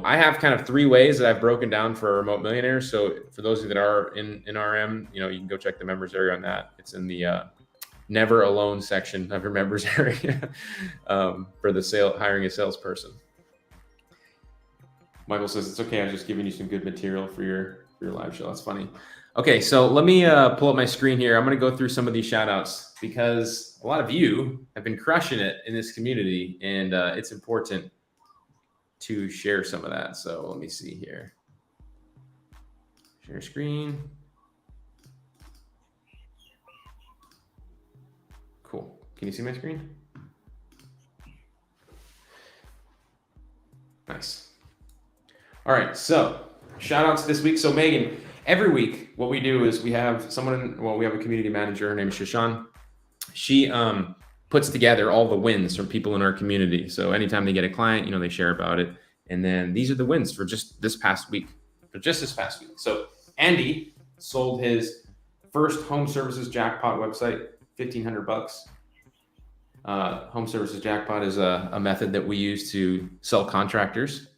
I have kind of 3 ways that I've broken down for remote millionaires. So for those of you that are in RM, you can go check the members area on that. It's in the never alone section of your members area for the hiring a salesperson. Michael says, it's okay. I was just giving you some good material for your live show. That's funny. Okay. So let me pull up my screen here. I'm going to go through some of these shout outs because a lot of you have been crushing it in this community, and it's important to share some of that. So let me see here. Share screen. Cool. Can you see my screen? Nice. All right. So shout outs this week. So Megan, every week, what we do is we have we have a community manager. Her name is Shashan. She puts together all the wins from people in our community. So anytime they get a client, they share about it. And then these are the wins for just this past week. So Andy sold his first home services jackpot website, $1,500. Home services jackpot is a method that we use to sell contractors.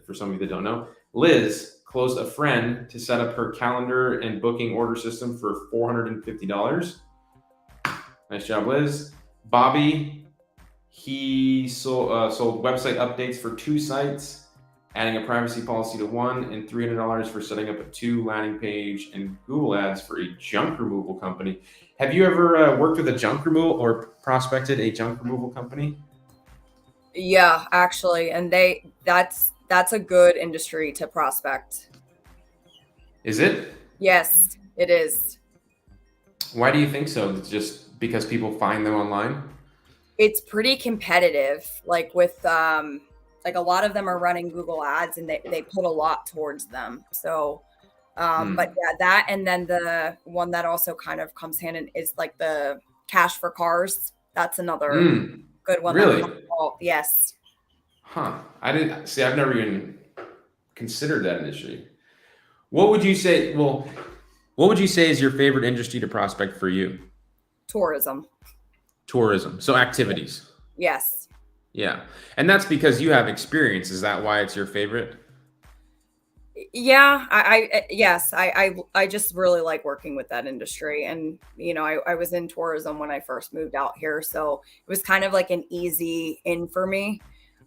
For some of you that don't know, Liz closed a friend to set up her calendar and booking order system for $450. Nice job, Liz. Bobby, he sold website updates for 2 sites, adding a privacy policy to 1, and $300 for setting up a 2 landing page and Google ads for a junk removal company. Have you ever worked with a junk removal or prospected a junk removal company? Yeah, actually, and that's a good industry to prospect. Is it? Yes, it is. Why do you think so? It's just because people find them online? It's pretty competitive. Like with like a lot of them are running Google ads and they put a lot towards them. So but yeah, that, and then the one that also kind of comes hand in is like the cash for cars. That's another good one. Really? Yes. Huh. I didn't see. I've never even considered that industry. What would you say? Well, what would you say is your favorite industry to prospect for you? Tourism. Tourism. So activities. Yes. Yeah. And that's because you have experience. Is that why it's your favorite? Yeah, I just really like working with that industry. And, you know, I was in tourism when I first moved out here. So it was kind of like an easy in for me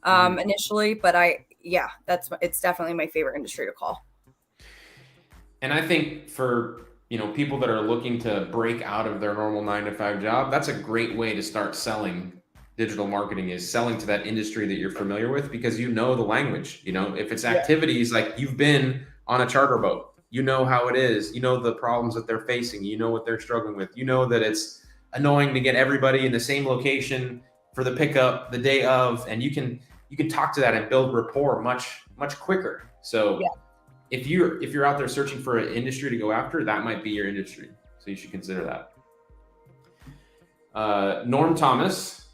initially. But it's definitely my favorite industry to call. And I think for, people that are looking to break out of their normal 9-to-5 job, that's a great way to start selling digital marketing, is selling to that industry that you're familiar with, because you know the language. If it's activities, like you've been on a charter boat, you know how it is, you know the problems that they're facing, you know what they're struggling with, you know that it's annoying to get everybody in the same location for the pickup the day of, and you can talk to that and build rapport much quicker. So if you're out there searching for an industry to go after, that might be your industry. So you should consider that. Norm Thomas,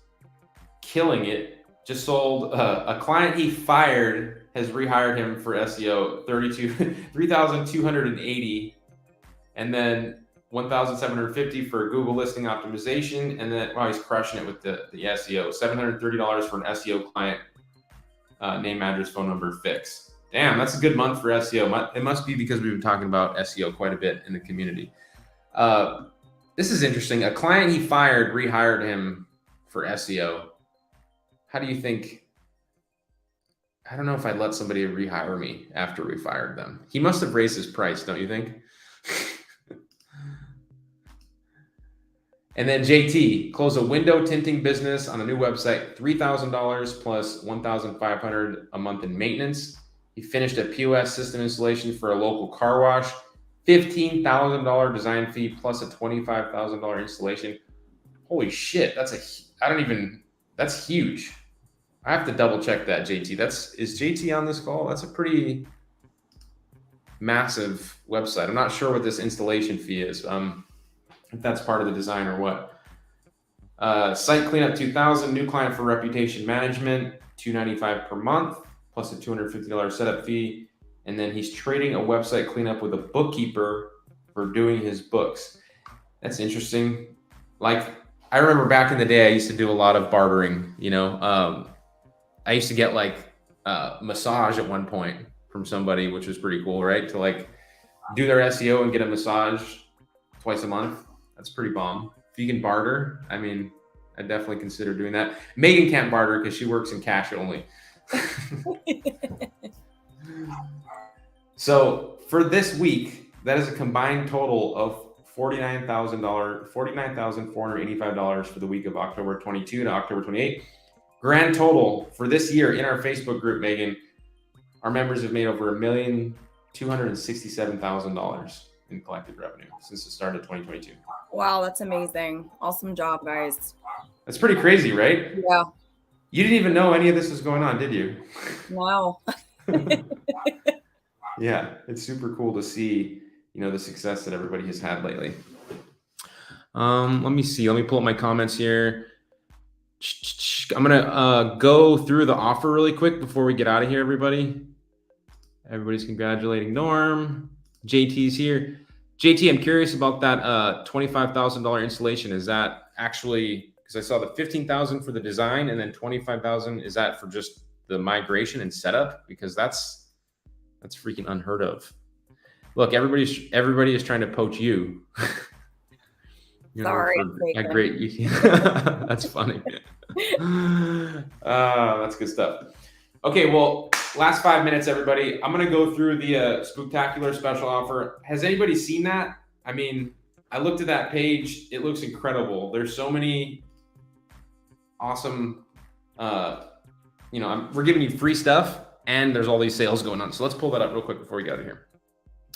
killing it, just sold a client he fired, has rehired him for SEO, $3,280, and then $1,750 for Google listing optimization, and then he's crushing it with the SEO. $730 for an SEO client, name, address, phone number, fix. Damn, that's a good month for SEO. It must be because we've been talking about SEO quite a bit in the community. This is interesting. A client he fired rehired him for SEO. How do you think? I don't know if I'd let somebody rehire me after we fired them. He must have raised his price, don't you think? And then JT closed a window tinting business on a new website, $3,000 plus $1,500 a month in maintenance. He finished a POS system installation for a local car wash, $15,000 design fee plus a $25,000 installation. Holy shit, that's huge. I have to double check that, JT. Is JT on this call? That's a pretty massive website. I'm not sure what this installation fee is. If that's part of the design or what. Site cleanup 2,000, new client for reputation management, $295 per month, plus a $250 setup fee. And then he's trading a website cleanup with a bookkeeper for doing his books. That's interesting. Like, I remember back in the day, I used to do a lot of bartering, I used to get like a massage at one point from somebody, which was pretty cool, right? To like do their SEO and get a massage twice a month. That's pretty bomb. If you can barter, I mean, I'd definitely consider doing that. Megan can't barter because she works in cash only. So for this week, that is a combined total of $49,485 for the week of October 22 to October 28. Grand total for this year in our Facebook group, Megan, our members have made over $1,267,000 in collected revenue since the start of 2022. Wow, that's amazing. Awesome job, guys. That's pretty crazy, right? Yeah. You didn't even know any of this was going on, did you? Wow. Yeah, it's super cool to see, the success that everybody has had lately. Let me see. Let me pull up my comments here. I'm going to go through the offer really quick before we get out of here, everybody. Everybody's congratulating Norm. JT's here. JT, I'm curious about that $25,000 installation. Is that actually, because I saw the $15,000 for the design and then $25,000, is that for just the migration and setup? Because that's That's freaking unheard of. Look, everybody is trying to poach you. Sorry, a great. That's funny. That's good stuff. Okay, well, last 5 minutes, everybody. I'm gonna go through the Spooktacular special offer. Has anybody seen that? I mean, I looked at that page. It looks incredible. There's so many awesome. We're giving you free stuff, and there's all these sales going on. So let's pull that up real quick before we get out of here.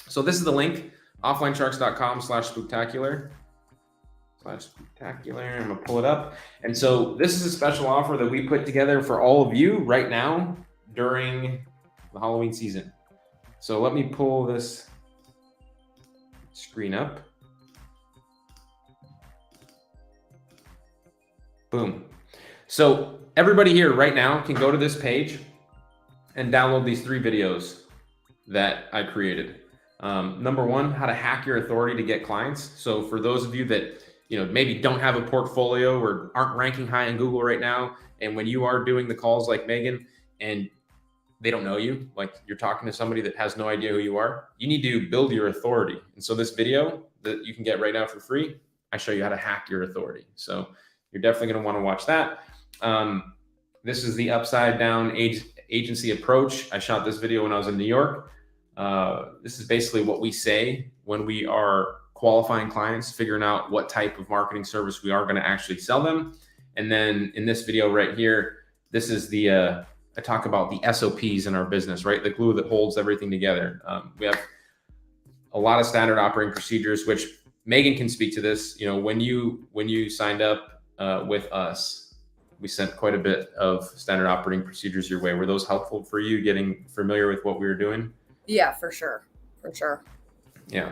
So this is the link: offlinesharks.com/spooktacular. I'm gonna pull it up. And so this is a special offer that we put together for all of you right now during the Halloween season. So let me pull this screen up. Boom. So everybody here right now can go to this page and download these 3 videos that I created. Number 1, how to hack your authority to get clients. So for those of you that maybe don't have a portfolio or aren't ranking high in Google right now, and when you are doing the calls like Megan and they don't know you, like you're talking to somebody that has no idea who you are, you need to build your authority. And so this video that you can get right now for free, I show you how to hack your authority. So you're definitely going to want to watch that. This is the upside down agency approach. I shot this video when I was in New York. This is basically what we say when we are qualifying clients, figuring out what type of marketing service we are going to actually sell them. And then in this video right here, this is I talk about the SOPs in our business, right? The glue that holds everything together. We have a lot of standard operating procedures, which Megan can speak to this. When you signed up with us, we sent quite a bit of standard operating procedures your way. Were those helpful for you getting familiar with what we were doing? Yeah, for sure. Yeah.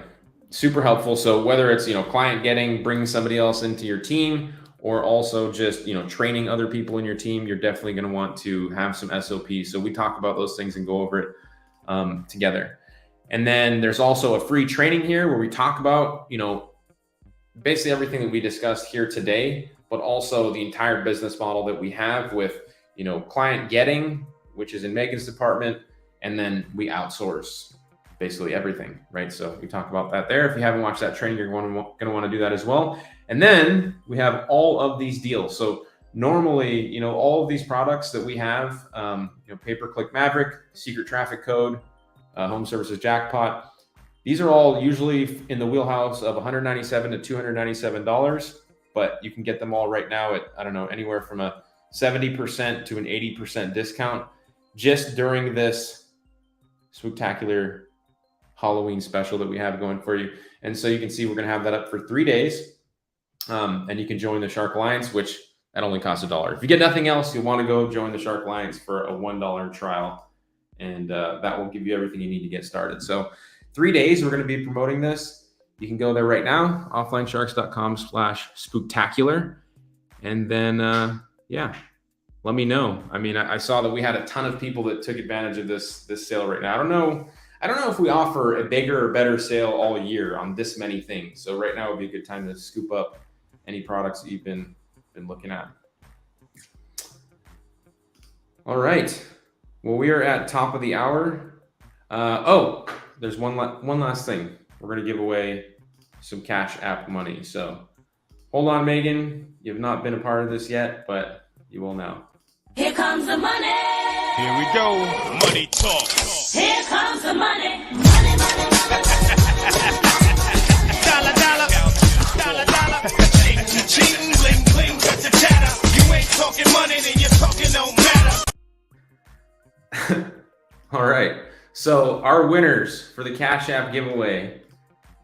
Super helpful. So whether it's, client getting, bringing somebody else into your team, or also just, training other people in your team, you're definitely going to want to have some SOPs. So we talk about those things and go over it together. And then there's also a free training here where we talk about, basically everything that we discussed here today, but also the entire business model that we have with, client getting, which is in Megan's department, and then we outsource basically everything, right? So we talk about that there. If you haven't watched that training, you're going to want to do that as well. And then we have all of these deals. So normally, all of these products that we have, pay-per-click Maverick, secret traffic code, home services jackpot, these are all usually in the wheelhouse of $197 to $297, but you can get them all right now at, anywhere from a 70% to an 80% discount just during this Spooktacular Halloween special that we have going for you. And so you can see we're going to have that up for 3 days. And you can join the Shark Alliance, which that only costs $1. If you get nothing else, you'll want to go join the Shark Alliance for a $1 trial. And that will give you everything you need to get started. So 3 days, we're going to be promoting this. You can go there right now, offlinesharks.com/spooktacular. And then, let me know. I mean, I saw that we had a ton of people that took advantage of this sale right now. I don't know if we offer a bigger or better sale all year on this many things. So right now would be a good time to scoop up any products that you've been looking at. All right. Well, we are at top of the hour. There's one last thing. We're going to give away some Cash App money. So hold on, Megan. You've not been a part of this yet, but you will now. Here comes the money. Here we go. Money talk. Here comes the money. Money. Dollar. Cheating, bling, bling, got the chatter. You ain't talking money, then you're talking no matter. All right. So our winners for the Cash App giveaway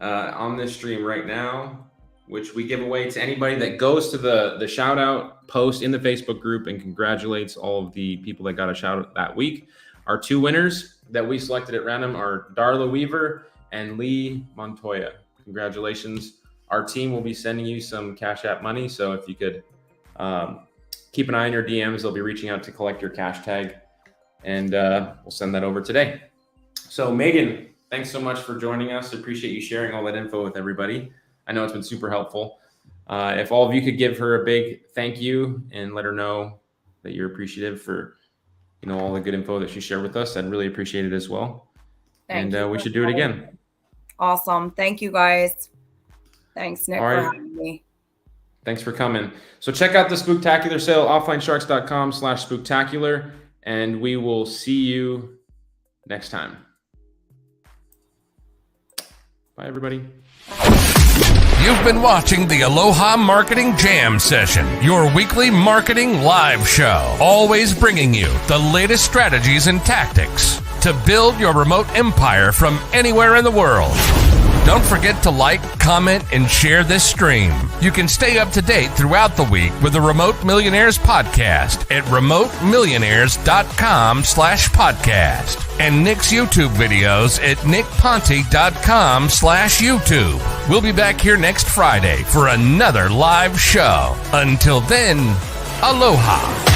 on this stream right now, which we give away to anybody that goes to the shout out post in the Facebook group and congratulates all of the people that got a shout out that week. Our 2 winners that we selected at random are Darla Weaver and Lee Montoya. Congratulations. Our team will be sending you some Cash App money. So if you could keep an eye on your DMs, they'll be reaching out to collect your cash tag, and we'll send that over today. So Megan, thanks so much for joining us. I appreciate you sharing all that info with everybody. I know it's been super helpful. If all of you could give her a big thank you and let her know that you're appreciative for, all the good info that she shared with us, I'd really appreciate it as well. Thank you we for should do it having again. me. Awesome. Thank you guys. Thanks, Nick, All for right. having me. Thanks for coming. So check out the Spooktacular sale, offlinesharks.com/spooktacular, and we will see you next time. Bye, everybody. You've been watching the Aloha Marketing Jam Session, your weekly marketing live show, always bringing you the latest strategies and tactics to build your remote empire from anywhere in the world. Don't forget to like, comment, and share this stream. You can stay up to date throughout the week with the Remote Millionaires Podcast at remotemmillionaires.com/podcast and Nick's YouTube videos at nickponte.com/YouTube. We'll be back here next Friday for another live show. Until then, aloha.